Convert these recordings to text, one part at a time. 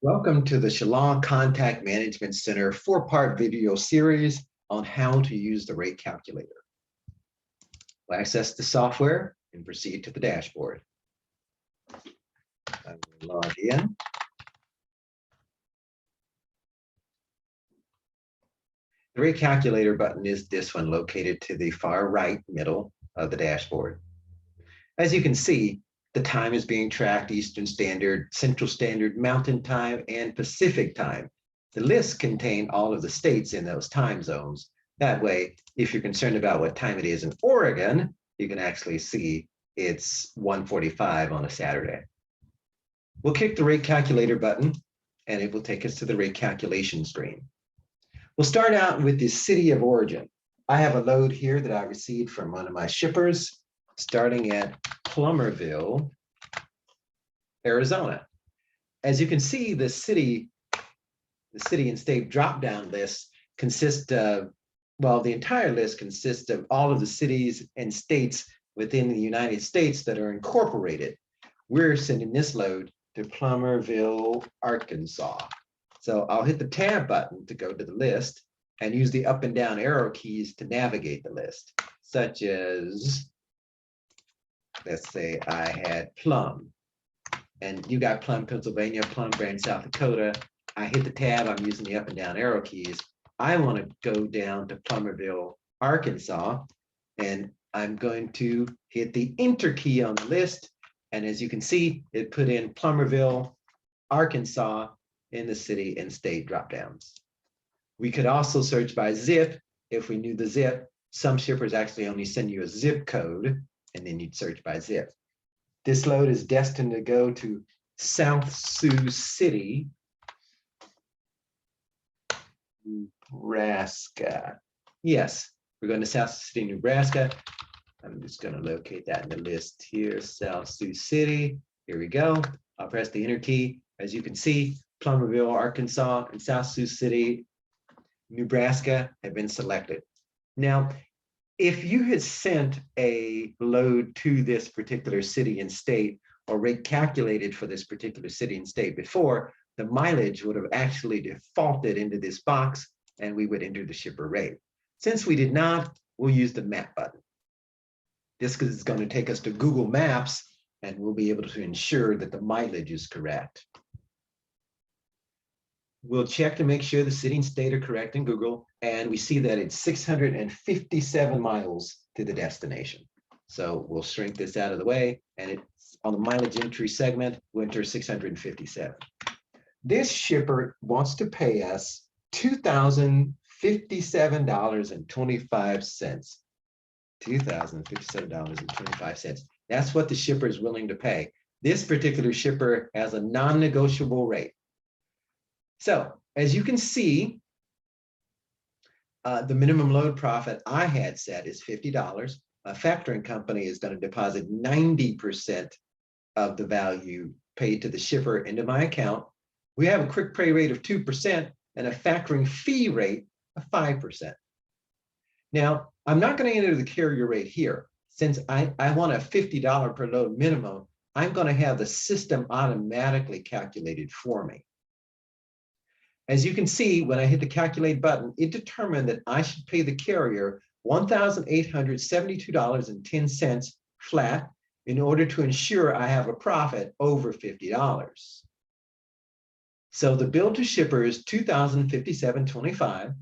Welcome to the ShaLaw Contact Management Center four-part video series on how to use the rate calculator. We'll access the software and proceed to the dashboard. I'm going to log in. The rate calculator button is this one located to the far right middle of the dashboard. As you can see, the time is being tracked: Eastern Standard, Central Standard, Mountain Time, and Pacific Time. The lists contain all of the states in those time zones. That way, if you're concerned about what time it is in Oregon, you can actually see it's 1:45 on a Saturday. We'll click the rate calculator button, and it will take us to the rate calculation screen. We'll start out with the city of origin. I have a load here that I received from one of my shippers, starting at Plummerville, Arizona. As you can see, the city and state drop-down list consists of, well, the entire list consists of all of the cities and states within the United States that are incorporated. We're sending this load to Plummerville, Arkansas. So I'll hit the tab button to go to the list and use the up and down arrow keys to navigate the list, such as, let's say I had Plum, and you got Plum, Pennsylvania, Plum, Brand, South Dakota. I hit the tab, I'm using the up and down arrow keys. I want to go down to Plummerville, Arkansas, and I'm going to hit the enter key on the list. And as you can see, it put in Plummerville, Arkansas in the city and state dropdowns. We could also search by zip if we knew the zip. Some shippers actually only send you a zip code, and then you'd search by zip. This load is destined to go to South Sioux City, Nebraska. Yes, we're going to South Sioux City, Nebraska. I'm just going to locate that in the list here, South Sioux City. Here we go. I'll press the enter key. As you can see, Plummerville, Arkansas, and South Sioux City, Nebraska have been selected. Now, if you had sent a load to this particular city and state, or rate calculated for this particular city and state before, the mileage would have actually defaulted into this box, and we would enter the shipper rate. Since we did not, we'll use the map button. This is going to take us to Google Maps, and we'll be able to ensure that the mileage is correct. We'll check to make sure the city and state are correct in Google, and we see that it's 657 miles to the destination. So we'll shrink this out of the way, and it's on the mileage entry segment, we'll enter 657. This shipper wants to pay us $2,057.25. $2,057.25. That's what the shipper is willing to pay. This particular shipper has a non-negotiable rate. So as you can see, the minimum load profit I had set is $50. A factoring company is going to deposit 90% of the value paid to the shipper into my account. We have a quick pay rate of 2% and a factoring fee rate of 5%. Now, I'm not going to enter the carrier rate here. Since I want a $50 per load minimum, I'm going to have the system automatically calculated for me. As you can see, when I hit the calculate button, it determined that I should pay the carrier $1,872.10 flat in order to ensure I have a profit over $50. So the bill to shipper is $2,057.25.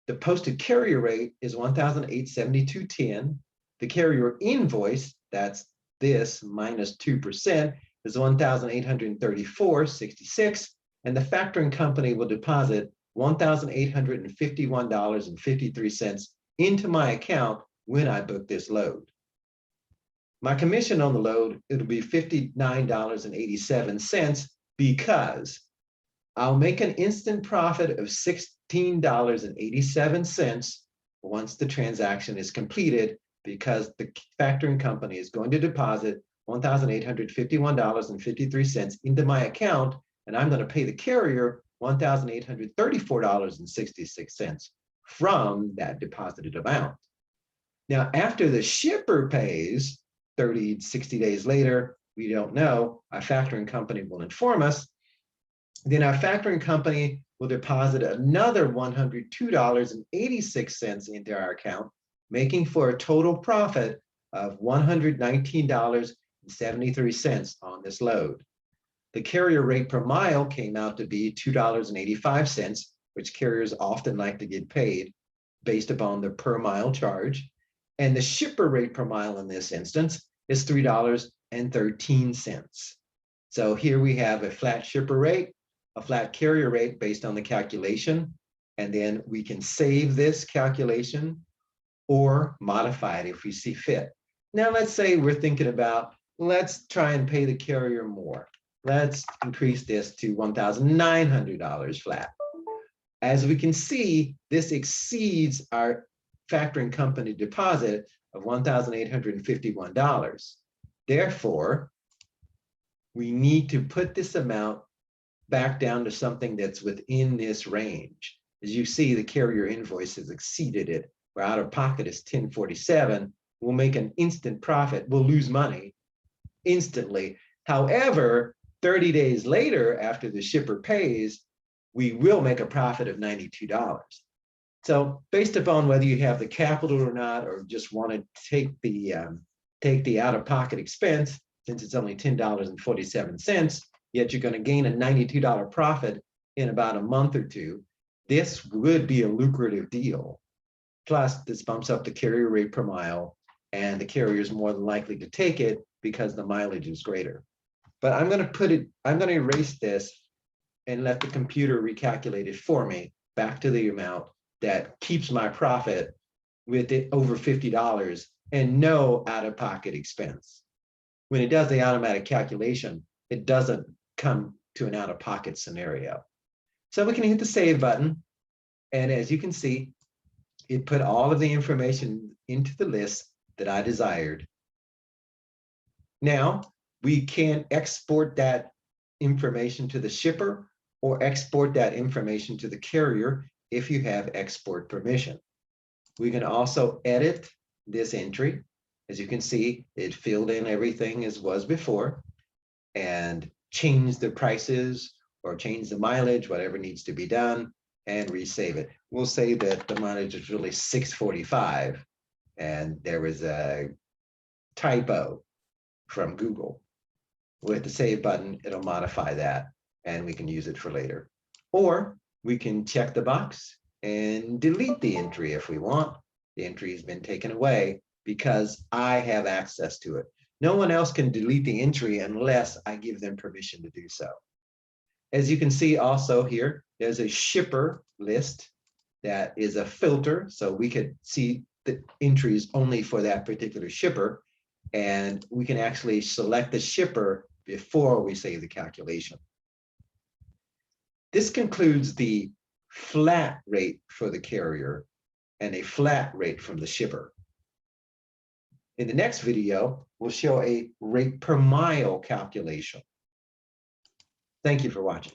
The posted carrier rate is $1,872.10. The carrier invoice, that's this minus 2%, is $1,834.66. And the factoring company will deposit $1,851.53 into my account when I book this load. My commission on the load, it'll be $59.87 because I'll make an instant profit of $16.87 once the transaction is completed, because the factoring company is going to deposit $1,851.53 into my account, and I'm going to pay the carrier $1,834.66 from that deposited amount. Now, after the shipper pays 30, 60 days later, we don't know, our factoring company will inform us, Then our factoring company will deposit another $102.86 into our account, making for a total profit of $119.73 on this load. The carrier rate per mile came out to be $2.85, which carriers often like to get paid based upon the per mile charge. And the shipper rate per mile in this instance is $3.13. So here we have a flat shipper rate, a flat carrier rate based on the calculation, and then we can save this calculation or modify it if we see fit. Now let's say we're thinking about, let's try and pay the carrier more. Let's increase this to $1,900 flat. As we can see, this exceeds our factoring company deposit of $1,851. Therefore, we need to put this amount back down to something that's within this range. As you see, the carrier invoice has exceeded it. Where out of pocket is $1047. We'll make an instant profit. We'll lose money instantly. However, 30 days later, after the shipper pays, we will make a profit of $92. So based upon whether you have the capital or not, or just want to take the out-of-pocket expense, since it's only $10.47, yet you're going to gain a $92 profit in about a month or two, this would be a lucrative deal. Plus, this bumps up the carrier rate per mile, and the carrier is more than likely to take it because the mileage is greater. But I'm going to erase this and let the computer recalculate it for me back to the amount that keeps my profit with it over $50 and no out-of-pocket expense. When it does the automatic calculation, it doesn't come to an out-of-pocket scenario. So we can hit the save button, and as you can see, it put all of the information into the list that I desired. Now, we can export that information to the shipper or export that information to the carrier if you have export permission. We can also edit this entry. As you can see, it filled in everything as was before and change the prices or change the mileage, whatever needs to be done, and resave it. We'll say that the mileage is really 645 and there was a typo from Google. With the save button, it'll modify that and we can use it for later. Or we can check the box and delete the entry if we want. The entry has been taken away because I have access to it. No one else can delete the entry unless I give them permission to do so. As you can see also here, there's a shipper list that is a filter. So we could see the entries only for that particular shipper. And we can actually select the shipper before we save the calculation. This concludes the flat rate for the carrier and a flat rate from the shipper. In the next video, we'll show a rate per mile calculation. Thank you for watching.